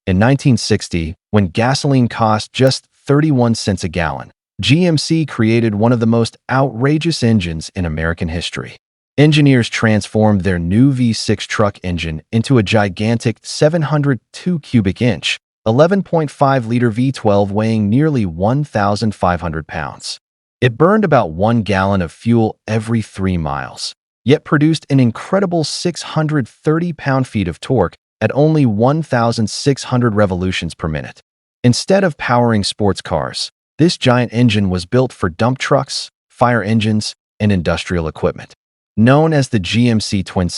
In 1960, when gasoline cost just 31 cents a gallon, GMC created one of the most outrageous engines in American history. Engineers transformed their new V6 truck engine into a gigantic 702 cubic inch, 11.5-liter V12 weighing nearly 1,500 pounds. It burned about 1 gallon of fuel every 3 miles, yet produced an incredible 630 pound-feet of torque at only 1,600 revolutions per minute. Instead of powering sports cars, this giant engine was built for dump trucks, fire engines, and industrial equipment. Known as the GMC Twin,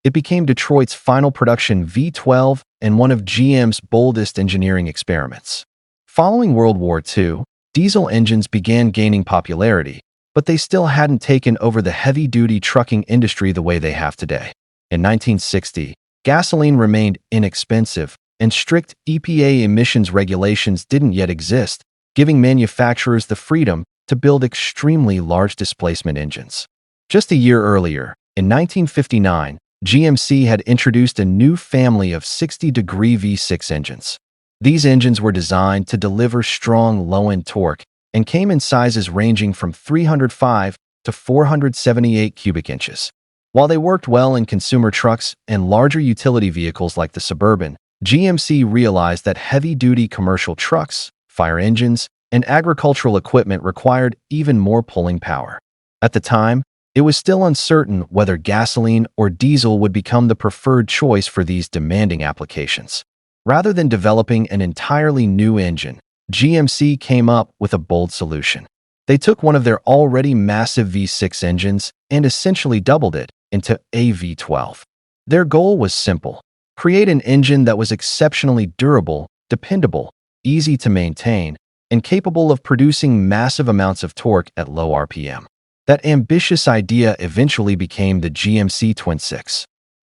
it became Detroit's final production V12 and one of GM's boldest engineering experiments. Following World War II, diesel engines began gaining popularity, but they still hadn't taken over the heavy-duty trucking industry the way they have today. In 1960, gasoline remained inexpensive, and strict EPA emissions regulations didn't yet exist, giving manufacturers the freedom to build extremely large displacement engines. Just a year earlier, in 1959, GMC had introduced a new family of 60-degree V6 engines. These engines were designed to deliver strong low-end torque and came in sizes ranging from 305 to 478 cubic inches. While they worked well in consumer trucks and larger utility vehicles like the Suburban, GMC realized that heavy-duty commercial trucks, fire engines, and agricultural equipment required even more pulling power. At the time, it was still uncertain whether gasoline or diesel would become the preferred choice for these demanding applications. Rather than developing an entirely new engine, GMC came up with a bold solution. They took one of their already massive V6 engines and essentially doubled it into a V12. Their goal was simple: create an engine that was exceptionally durable, dependable, easy to maintain, and capable of producing massive amounts of torque at low RPM. That ambitious idea eventually became the GMC Twin.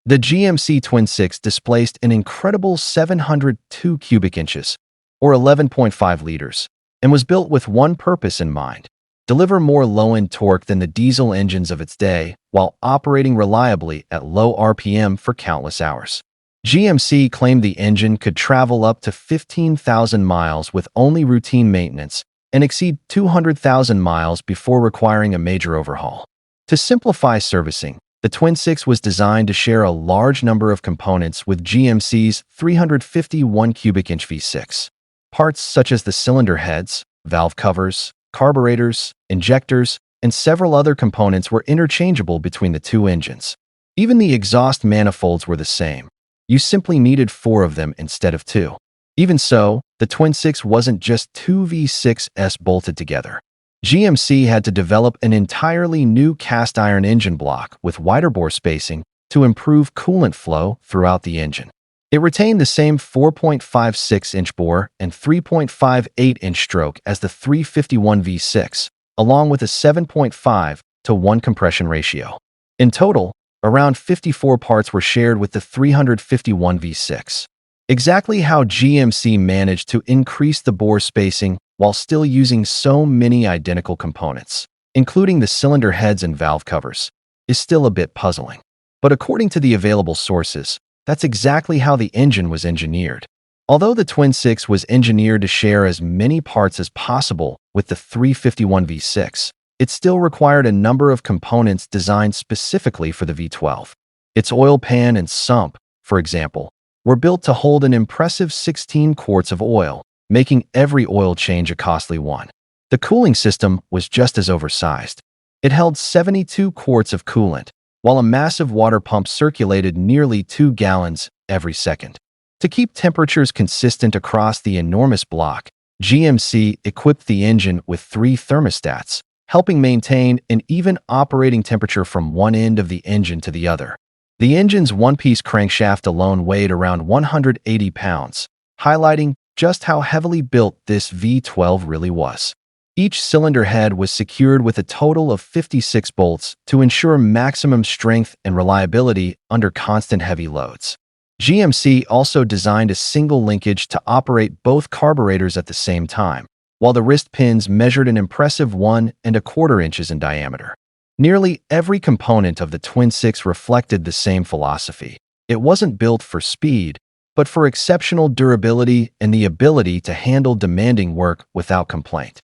The GMC Twin displaced an incredible 702 cubic inches, or 11.5 liters, and was built with one purpose in mind: deliver more low-end torque than the diesel engines of its day while operating reliably at low RPM for countless hours. GMC claimed the engine could travel up to 15,000 miles with only routine maintenance and exceed 200,000 miles before requiring a major overhaul. To simplify servicing, the Twin was designed to share a large number of components with GMC's 351 cubic inch V6. Parts such as the cylinder heads, valve covers, carburetors, injectors, and several other components were interchangeable between the two engines. Even the exhaust manifolds were the same. You simply needed 4 of them instead of 2. Even so, the Twin wasn't just 2 V6s bolted together. GMC had to develop an entirely new cast iron engine block with wider bore spacing to improve coolant flow throughout the engine. It retained the same 4.56-inch bore and 3.58-inch stroke as the 351 V6, along with a 7.5-to-1 compression ratio. In total, around 54 parts were shared with the 351 V6. Exactly how GMC managed to increase the bore spacing while still using so many identical components, including the cylinder heads and valve covers, is still a bit puzzling. But according to the available sources, that's exactly how the engine was engineered. Although the Twin was engineered to share as many parts as possible with the 351 V6, it still required a number of components designed specifically for the V12. Its oil pan and sump, for example, were built to hold an impressive 16 quarts of oil, making every oil change a costly one. The cooling system was just as oversized. It held 72 quarts of coolant, while a massive water pump circulated nearly 2 gallons every second. To keep temperatures consistent across the enormous block, GMC equipped the engine with 3 thermostats, helping maintain an even operating temperature from one end of the engine to the other. The engine's one-piece crankshaft alone weighed around 180 pounds, highlighting just how heavily built this V12 really was. Each cylinder head was secured with a total of 56 bolts to ensure maximum strength and reliability under constant heavy loads. GMC also designed a single linkage to operate both carburetors at the same time, while the wrist pins measured an impressive 1¼ inches in diameter. Nearly every component of the Twin reflected the same philosophy. It wasn't built for speed, but for exceptional durability and the ability to handle demanding work without complaint.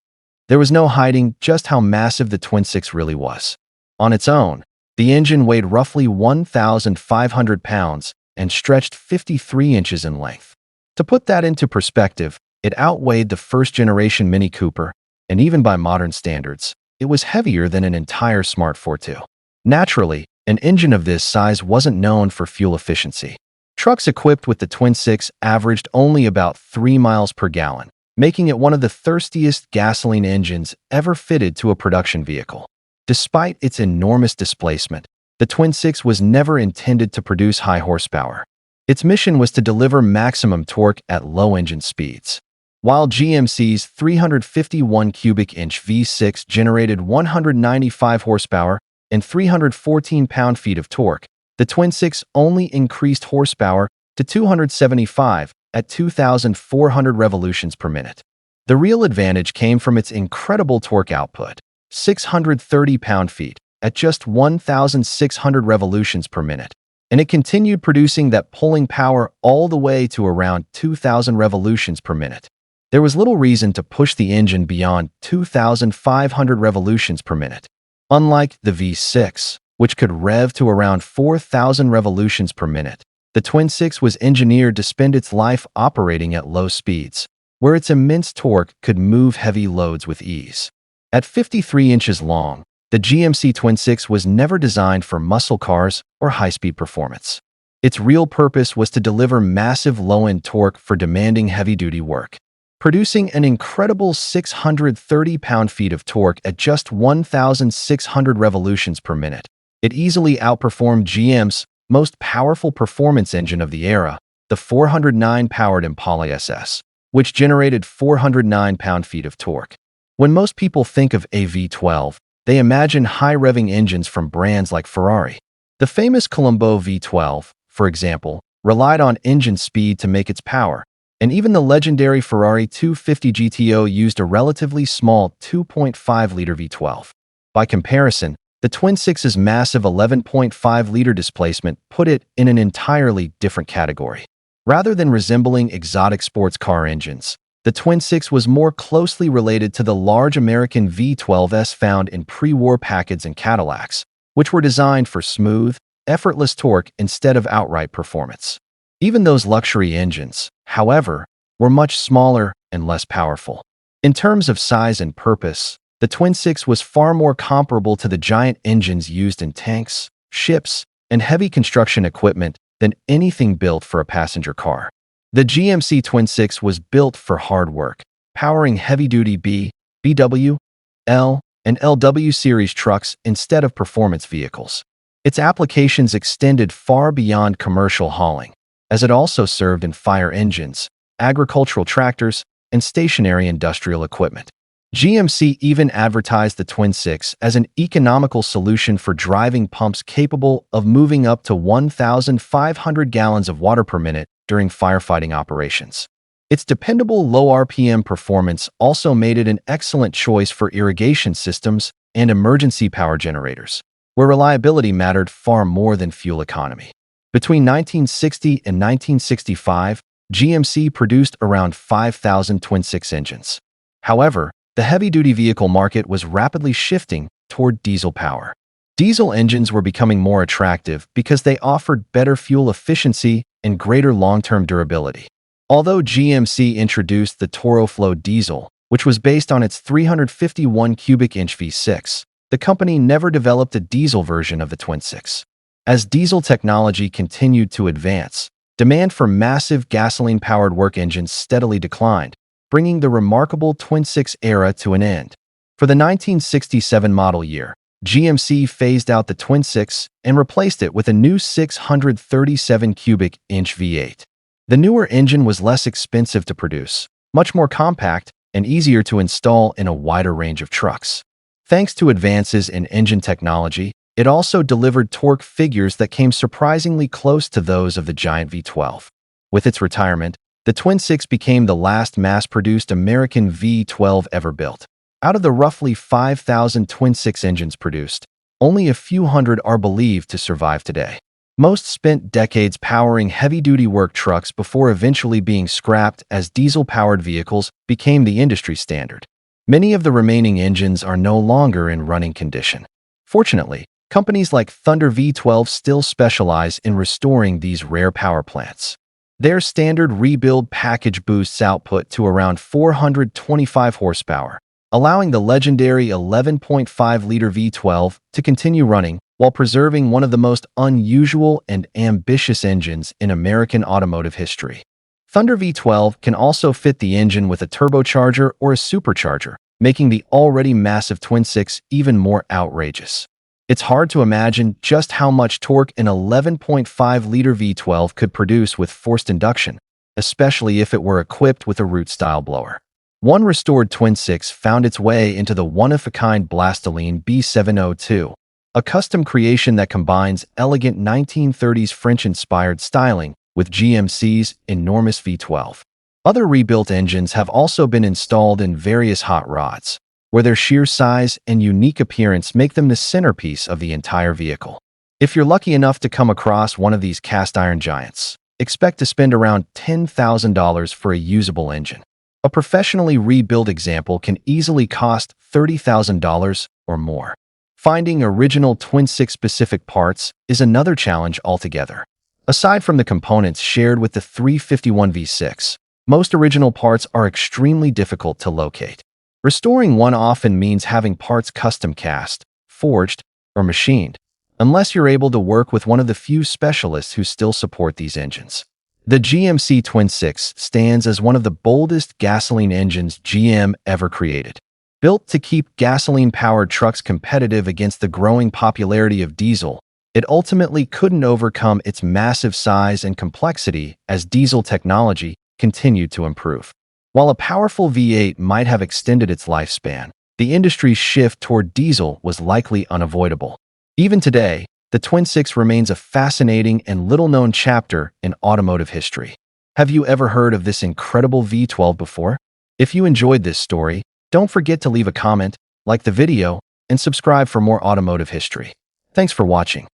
There was no hiding just how massive the Twin 6 really was. On its own, the engine weighed roughly 1,500 pounds and stretched 53 inches in length. To put that into perspective, it outweighed the first-generation Mini Cooper, and even by modern standards, it was heavier than an entire Smart Fortwo. Naturally, an engine of this size wasn't known for fuel efficiency. Trucks equipped with the Twin 6 averaged only about 3 miles per gallon, making it one of the thirstiest gasoline engines ever fitted to a production vehicle. Despite its enormous displacement, the Twin 6 was never intended to produce high horsepower. Its mission was to deliver maximum torque at low engine speeds. While GMC's 351 cubic inch V6 generated 195 horsepower and 314 pound-feet of torque, the Twin 6 only increased horsepower to 275 at 2,400 revolutions per minute. The real advantage came from its incredible torque output, 630 pound-feet, at just 1,600 revolutions per minute, and it continued producing that pulling power all the way to around 2,000 revolutions per minute. There was little reason to push the engine beyond 2,500 revolutions per minute. Unlike the V6, which could rev to around 4,000 revolutions per minute, the Twin 6 was engineered to spend its life operating at low speeds, where its immense torque could move heavy loads with ease. At 53 inches long, the GMC Twin 6 was never designed for muscle cars or high-speed performance. Its real purpose was to deliver massive low-end torque for demanding heavy-duty work. Producing an incredible 630 pound-feet of torque at just 1,600 revolutions per minute, it easily outperformed GM's most powerful performance engine of the era, the 409-powered Impala SS, which generated 409 pound-feet of torque. When most people think of a V12, they imagine high-revving engines from brands like Ferrari. The famous Colombo V12, for example, relied on engine speed to make its power, and even the legendary Ferrari 250 GTO used a relatively small 2.5-liter V12. By comparison, the Twin 6's massive 11.5-liter displacement put it in an entirely different category. Rather than resembling exotic sports car engines, the Twin 6 was more closely related to the large American V12s found in pre-war Packards and Cadillacs, which were designed for smooth, effortless torque instead of outright performance. Even those luxury engines, however, were much smaller and less powerful. In terms of size and purpose, the Twin 6 was far more comparable to the giant engines used in tanks, ships, and heavy construction equipment than anything built for a passenger car. The GMC Twin 6 was built for hard work, powering heavy-duty B, BW, L, and LW series trucks instead of performance vehicles. Its applications extended far beyond commercial hauling, as it also served in fire engines, agricultural tractors, and stationary industrial equipment. GMC even advertised the Twin 6 as an economical solution for driving pumps capable of moving up to 1,500 gallons of water per minute during firefighting operations. Its dependable low RPM performance also made it an excellent choice for irrigation systems and emergency power generators, where reliability mattered far more than fuel economy. Between 1960 and 1965, GMC produced around 5,000 Twin 6 engines. However, the heavy-duty vehicle market was rapidly shifting toward diesel power. Diesel engines were becoming more attractive because they offered better fuel efficiency and greater long-term durability. Although GMC introduced the ToroFlow diesel, which was based on its 351 cubic inch V6, the company never developed a diesel version of the Twin 6. As diesel technology continued to advance, demand for massive gasoline-powered work engines steadily declined, bringing the remarkable Twin 6 era to an end. For the 1967 model year, GMC phased out the Twin 6 and replaced it with a new 637 cubic inch V8. The newer engine was less expensive to produce, much more compact, and easier to install in a wider range of trucks. Thanks to advances in engine technology, it also delivered torque figures that came surprisingly close to those of the giant V12. With its retirement, the Twin 6 became the last mass-produced American V12 ever built. Out of the roughly 5,000 Twin 6 engines produced, only a few hundred are believed to survive today. Most spent decades powering heavy-duty work trucks before eventually being scrapped as diesel-powered vehicles became the industry standard. Many of the remaining engines are no longer in running condition. Fortunately, companies like Thunder V12 still specialize in restoring these rare power plants. Their standard rebuild package boosts output to around 425 horsepower, allowing the legendary 11.5-liter V12 to continue running while preserving one of the most unusual and ambitious engines in American automotive history. Thunder V12 can also fit the engine with a turbocharger or a supercharger, making the already massive Twin 6 even more outrageous. It's hard to imagine just how much torque an 11.5-liter V12 could produce with forced induction, especially if it were equipped with a root-style blower. One restored Twin 6 found its way into the one-of-a-kind Blasteline B702, a custom creation that combines elegant 1930s French-inspired styling with GMC's enormous V12. Other rebuilt engines have also been installed in various hot rods, where their sheer size and unique appearance make them the centerpiece of the entire vehicle. If you're lucky enough to come across one of these cast-iron giants, expect to spend around $10,000 for a usable engine. A professionally rebuilt example can easily cost $30,000 or more. Finding original Twin 6 specific parts is another challenge altogether. Aside from the components shared with the 351 V6, most original parts are extremely difficult to locate. Restoring one often means having parts custom cast, forged, or machined, unless you're able to work with one of the few specialists who still support these engines. The GMC Twin 6 stands as one of the boldest gasoline engines GM ever created. Built to keep gasoline-powered trucks competitive against the growing popularity of diesel, it ultimately couldn't overcome its massive size and complexity as diesel technology continued to improve. While a powerful V8 might have extended its lifespan, the industry's shift toward diesel was likely unavoidable. Even today, the Twin 6 remains a fascinating and little-known chapter in automotive history. Have you ever heard of this incredible V12 before? If you enjoyed this story, don't forget to leave a comment, like the video, and subscribe for more automotive history. Thanks for watching.